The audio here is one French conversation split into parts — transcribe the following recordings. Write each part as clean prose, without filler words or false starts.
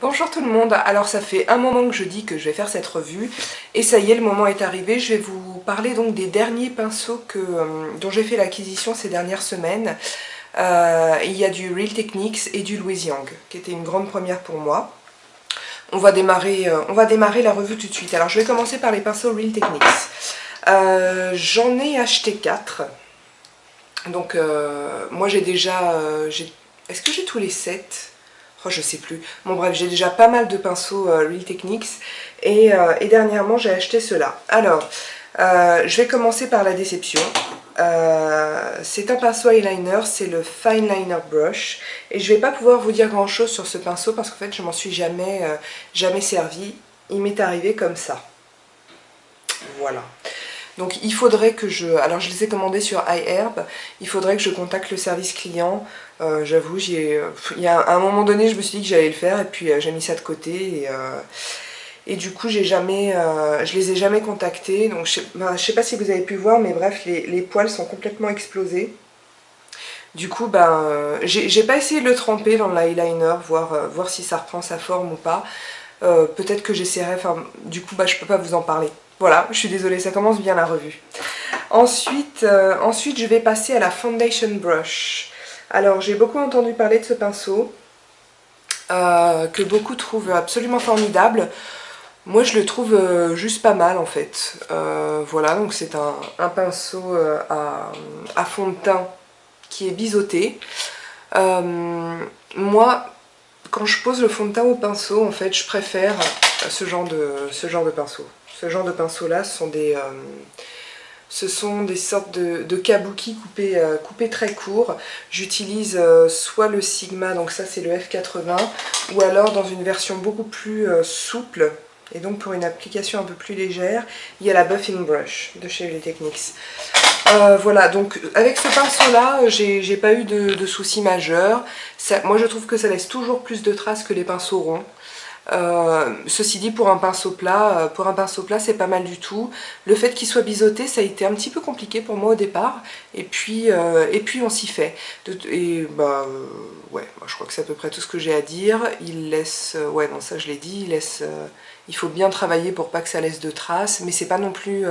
Bonjour tout le monde, alors ça fait un moment que je dis que je vais faire cette revue et ça y est, le moment est arrivé. Je vais vous parler donc des derniers pinceaux dont j'ai fait l'acquisition ces dernières semaines. Il y a du Real Techniques et du Louis Yang qui était une grande première pour moi. On va démarrer la revue tout de suite. Alors je vais commencer par les pinceaux Real Techniques. J'en ai acheté 4. Donc moi j'ai déjà... Est-ce que j'ai tous les 7? Oh, je sais plus. Bon bref, j'ai déjà pas mal de pinceaux Real Techniques et dernièrement j'ai acheté ceux-là. Alors, je vais commencer par la déception. C'est un pinceau eyeliner, c'est le Fine Liner Brush et je vais pas pouvoir vous dire grand chose sur ce pinceau parce qu'en fait je m'en suis jamais servi. Il m'est arrivé comme ça. Voilà. Donc il faudrait que alors je les ai commandés sur iHerb, il faudrait que je contacte le service client. J'avoue, à un moment donné je me suis dit que j'allais le faire et puis j'ai mis ça de côté et du coup je les ai jamais contactés. Donc je sais pas si vous avez pu voir, mais bref, les poils sont complètement explosés. Du coup, j'ai pas essayé de le tremper dans l'eyeliner, voir si ça reprend sa forme ou pas. Peut-être que j'essaierai, du coup je peux pas vous en parler. Voilà, je suis désolée, ça commence bien la revue. Ensuite, je vais passer à la Foundation Brush. Alors, j'ai beaucoup entendu parler de ce pinceau, que beaucoup trouvent absolument formidable. Moi, je le trouve juste pas mal, en fait. Voilà, donc c'est un pinceau à fond de teint qui est biseauté. Moi, quand je pose le fond de teint au pinceau, en fait, je préfère ce genre de pinceau. Ce genre de pinceau-là, ce sont des sortes de kabuki coupés très courts. J'utilise soit le Sigma, donc ça c'est le F80, ou alors dans une version beaucoup plus souple, et donc pour une application un peu plus légère, il y a la Buffing Brush de chez Real Techniques. Voilà, donc avec ce pinceau-là, j'ai pas eu de soucis majeurs. Moi je trouve que ça laisse toujours plus de traces que les pinceaux ronds. Ceci dit, pour un pinceau plat, c'est pas mal du tout. Le fait qu'il soit biseauté, ça a été un petit peu compliqué pour moi au départ, et puis on s'y fait. Ouais, je crois que c'est à peu près tout ce que j'ai à dire. Il laisse, ouais non ça je l'ai dit, il faut bien travailler pour pas que ça laisse de traces, mais c'est pas non plus...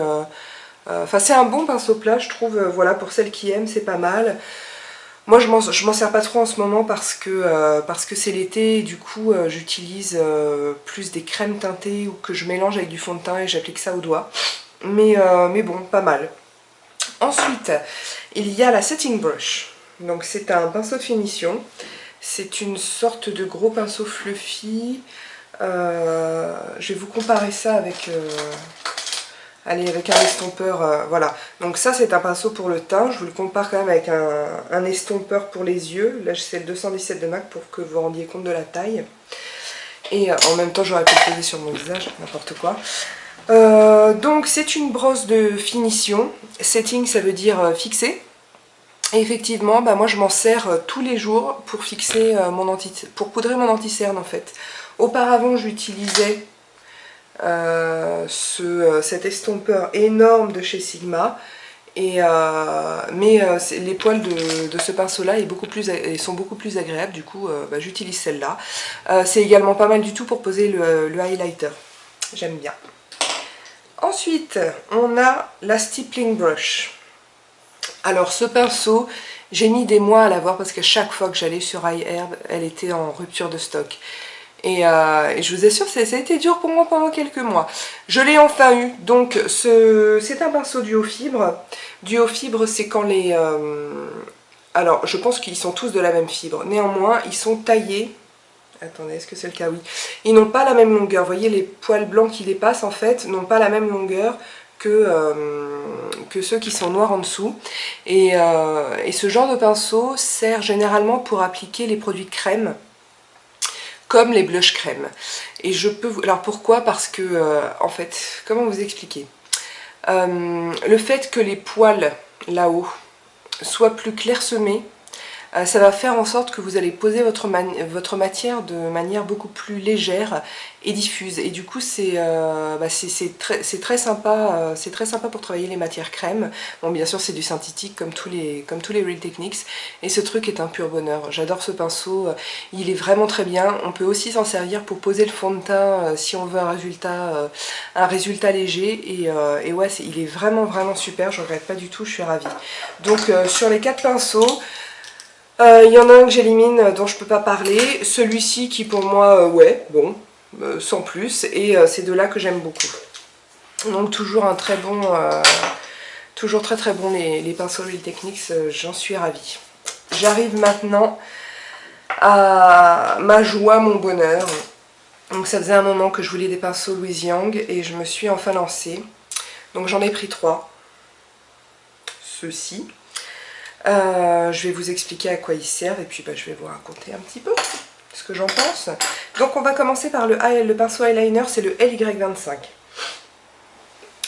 Enfin c'est un bon pinceau plat, je trouve. Voilà, pour celles qui aiment, c'est pas mal. Moi je m'en sers pas trop en ce moment parce que c'est l'été et du coup j'utilise plus des crèmes teintées ou que je mélange avec du fond de teint et j'applique ça au doigt. Mais bon, pas mal. Ensuite, il y a la Setting Brush. Donc c'est un pinceau de finition. C'est une sorte de gros pinceau fluffy. Je vais vous comparer ça avec... Allez, avec un estompeur, voilà. Donc ça, c'est un pinceau pour le teint. Je vous le compare quand même avec un estompeur pour les yeux. Là, c'est le 217 de MAC pour que vous vous rendiez compte de la taille. Et en même temps, j'aurais pu le poser sur mon visage, n'importe quoi. Donc, c'est une brosse de finition. Setting, ça veut dire fixer. Et effectivement, moi, je m'en sers tous les jours pour fixer pour poudrer mon anti-cerne, en fait. Auparavant, j'utilisais... cet estompeur énorme de chez Sigma mais les poils de ce pinceau là sont beaucoup plus agréables, du coup j'utilise celle-là. C'est également pas mal du tout pour poser le highlighter, j'aime bien. Ensuite on a la Stippling Brush. Alors ce pinceau, j'ai mis des mois à l'avoir parce qu'à chaque fois que j'allais sur iHerb, elle était en rupture de stock. Et je vous assure, ça a été dur pour moi pendant quelques mois. Je l'ai enfin eu. Donc c'est un pinceau duo fibre. Duo fibre, c'est quand les... alors, je pense qu'ils sont tous de la même fibre. Néanmoins, ils sont taillés... Attendez, est-ce que c'est le cas? Oui. Ils n'ont pas la même longueur. Vous voyez, les poils blancs qui dépassent, en fait, n'ont pas la même longueur que ceux qui sont noirs en dessous. Et ce genre de pinceau sert généralement pour appliquer les produits de crème, comme les blush crème. Et je peux vous... Alors pourquoi? Parce que, en fait, comment vous expliquer? Le fait que les poils, là-haut, soient plus clairsemés, Ça va faire en sorte que vous allez poser votre matière de manière beaucoup plus légère et diffuse. Et du coup, c'est très sympa. C'est très sympa pour travailler les matières crème. Bon, bien sûr, c'est du synthétique comme tous les Real Techniques. Et ce truc est un pur bonheur. J'adore ce pinceau. Il est vraiment très bien. On peut aussi s'en servir pour poser le fond de teint si on veut un résultat léger. Et ouais, il est vraiment super. Je regrette pas du tout. Je suis ravie. Donc, sur les 4 pinceaux, il y en a un que j'élimine dont je peux pas parler, celui-ci qui pour moi, ouais, bon, sans plus, et ces deux-là que j'aime beaucoup. Donc toujours un très bon, toujours très bon les pinceaux Real Techniques, j'en suis ravie. J'arrive maintenant à ma joie, mon bonheur. Donc ça faisait un moment que je voulais des pinceaux Louise Yang et je me suis enfin lancée. Donc j'en ai pris 3. Ceux-ci. Je vais vous expliquer à quoi ils servent et puis je vais vous raconter un petit peu ce que j'en pense. Donc on va commencer par le pinceau eyeliner, c'est le LY25.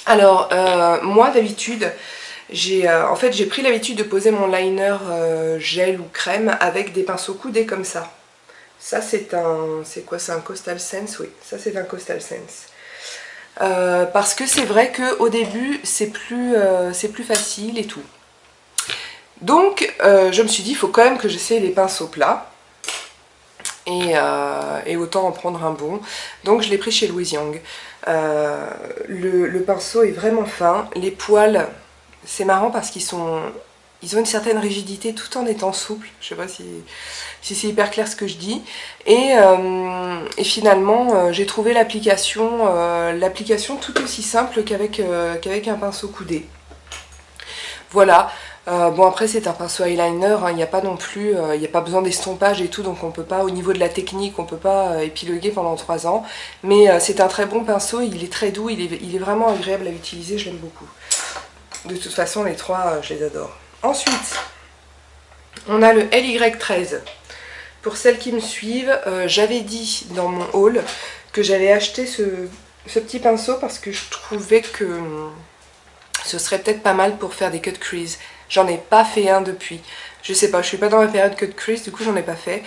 Alors moi d'habitude, j'ai pris l'habitude de poser mon liner gel ou crème avec des pinceaux coudés comme ça. Ça c'est un Coastal Sense, oui, ça c'est un Coastal Sense. Parce que c'est vrai qu'au début c'est plus facile et tout. Donc je me suis dit, il faut quand même que j'essaie les pinceaux plats. Et autant en prendre un bon. Donc je l'ai pris chez Louise Yang. Le pinceau est vraiment fin. Les poils, c'est marrant parce ils ont une certaine rigidité tout en étant souples. Je sais pas si c'est hyper clair ce que je dis. Et finalement, j'ai trouvé l'application tout aussi simple qu'avec un pinceau coudé. Voilà. Bon après c'est un pinceau eyeliner, hein, il n'y a pas non plus, il n'y a pas besoin d'estompage et tout, donc on peut pas, au niveau de la technique, on peut pas épiloguer pendant 3 ans. Mais c'est un très bon pinceau, il est très doux, il est vraiment agréable à utiliser, je l'aime beaucoup. De toute façon les 3, je les adore. Ensuite, on a le LY13. Pour celles qui me suivent, j'avais dit dans mon haul que j'allais acheter ce petit pinceau parce que je trouvais que ce serait peut-être pas mal pour faire des cut crease. J'en ai pas fait un depuis. Je sais pas, je suis pas dans la période cut crease, du coup j'en ai pas fait.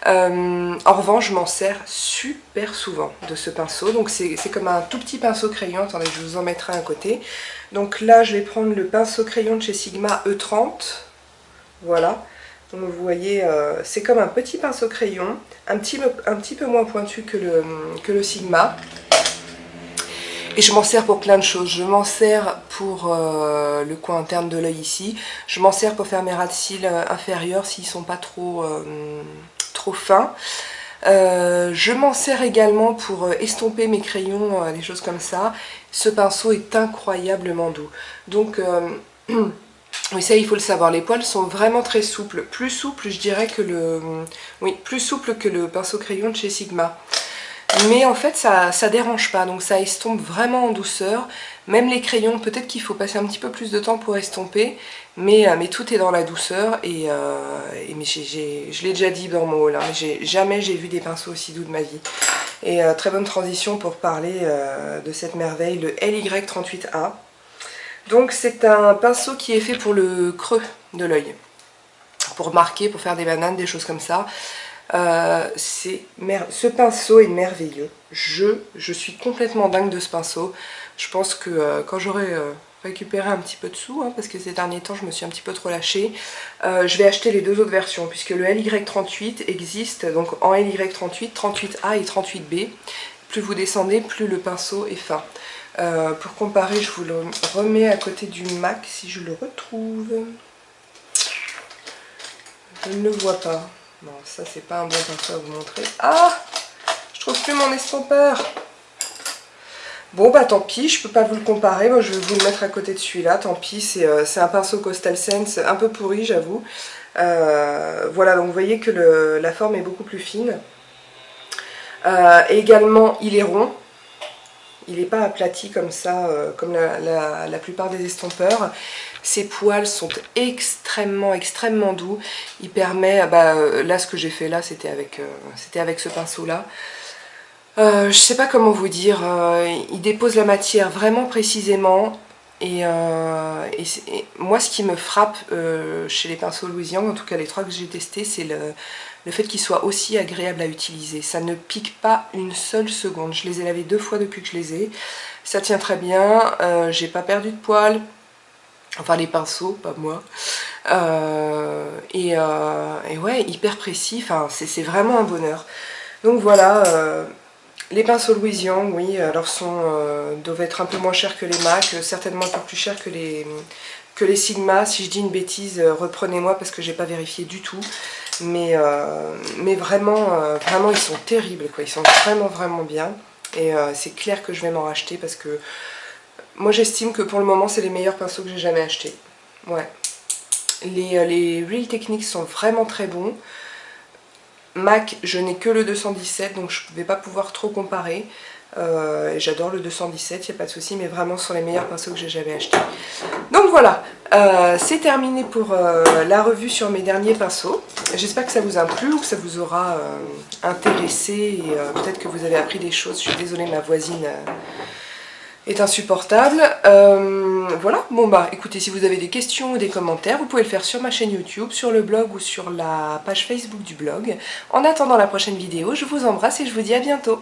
En revanche, je m'en sers super souvent de ce pinceau. Donc c'est comme un tout petit pinceau crayon. Attendez, je vous en mettrai un côté. Donc là, je vais prendre le pinceau crayon de chez Sigma E30. Voilà. Donc vous voyez, c'est comme un petit pinceau crayon, un petit peu moins pointu que le Sigma. Et je m'en sers pour plein de choses. Je m'en sers pour le coin interne de l'œil ici. Je m'en sers pour faire mes ras de cils inférieurs s'ils ne sont pas trop fins. Je m'en sers également pour estomper mes crayons, des choses comme ça. Ce pinceau est incroyablement doux. Donc, oui, ça il faut le savoir. Les poils sont vraiment très souples. Plus souples, je dirais, plus souples que le pinceau crayon de chez Sigma. Mais en fait ça dérange pas, donc ça estompe vraiment en douceur. Même les crayons, peut-être qu'il faut passer un petit peu plus de temps pour estomper, mais tout est dans la douceur. Je l'ai déjà dit dans mon haul, hein, jamais j'ai vu des pinceaux aussi doux de ma vie. Et très bonne transition pour parler de cette merveille, le LY38A. Donc c'est un pinceau qui est fait pour le creux de l'œil, pour marquer, pour faire des bananes, des choses comme ça. Ce pinceau est merveilleux. Je suis complètement dingue de ce pinceau. Je pense que quand j'aurai récupéré un petit peu de sous, hein, parce que ces derniers temps je me suis un petit peu trop lâchée, je vais acheter les 2 autres versions, puisque le LY38 existe donc en LY38, 38A et 38B. Plus vous descendez, plus le pinceau est fin. Pour comparer, je vous le remets à côté du MAC si je le retrouve. Je ne le vois pas. Non, ça c'est pas un bon pinceau à vous montrer. Ah, je trouve plus mon estompeur. Bon bah tant pis, je peux pas vous le comparer. Moi je vais vous le mettre à côté de celui-là. Tant pis, c'est un pinceau Coastal Sense, un peu pourri j'avoue. Voilà, donc vous voyez que la forme est beaucoup plus fine. Également, il est rond. Il n'est pas aplati comme ça, comme la plupart des estompeurs. Ses poils sont extrêmement doux. Il permet, là ce que j'ai fait là, c'était avec ce pinceau là. Je sais pas comment vous dire, il dépose la matière vraiment précisément Et moi, ce qui me frappe chez les pinceaux Louis Yang, en tout cas les 3 que j'ai testés, c'est le fait qu'ils soient aussi agréables à utiliser. Ça ne pique pas une seule seconde. Je les ai lavés 2 fois depuis que je les ai. Ça tient très bien, j'ai pas perdu de poils. Enfin les pinceaux, pas moi. Et ouais, hyper précis, enfin, c'est vraiment un bonheur. Donc voilà, les pinceaux Louis Yang, oui, alors doivent être un peu moins chers que les MAC, certainement un peu plus chers que les Sigma. Si je dis une bêtise, reprenez-moi parce que j'ai pas vérifié du tout. Mais vraiment, vraiment ils sont terribles, quoi. Ils sont vraiment bien. Et c'est clair que je vais m'en racheter parce que moi j'estime que pour le moment c'est les meilleurs pinceaux que j'ai jamais achetés. Ouais. Les Real Techniques sont vraiment très bons. MAC, je n'ai que le 217, donc je ne vais pas pouvoir trop comparer. J'adore le 217, il n'y a pas de souci, mais vraiment ce sont les meilleurs pinceaux que j'ai jamais achetés. Donc voilà, c'est terminé pour la revue sur mes derniers pinceaux. J'espère que ça vous a plu ou que ça vous aura intéressé et peut-être que vous avez appris des choses. Je suis désolée, ma voisine est insupportable. Voilà, bon bah écoutez, si vous avez des questions ou des commentaires, vous pouvez le faire sur ma chaîne YouTube, sur le blog ou sur la page Facebook du blog. En attendant la prochaine vidéo, je vous embrasse et je vous dis à bientôt.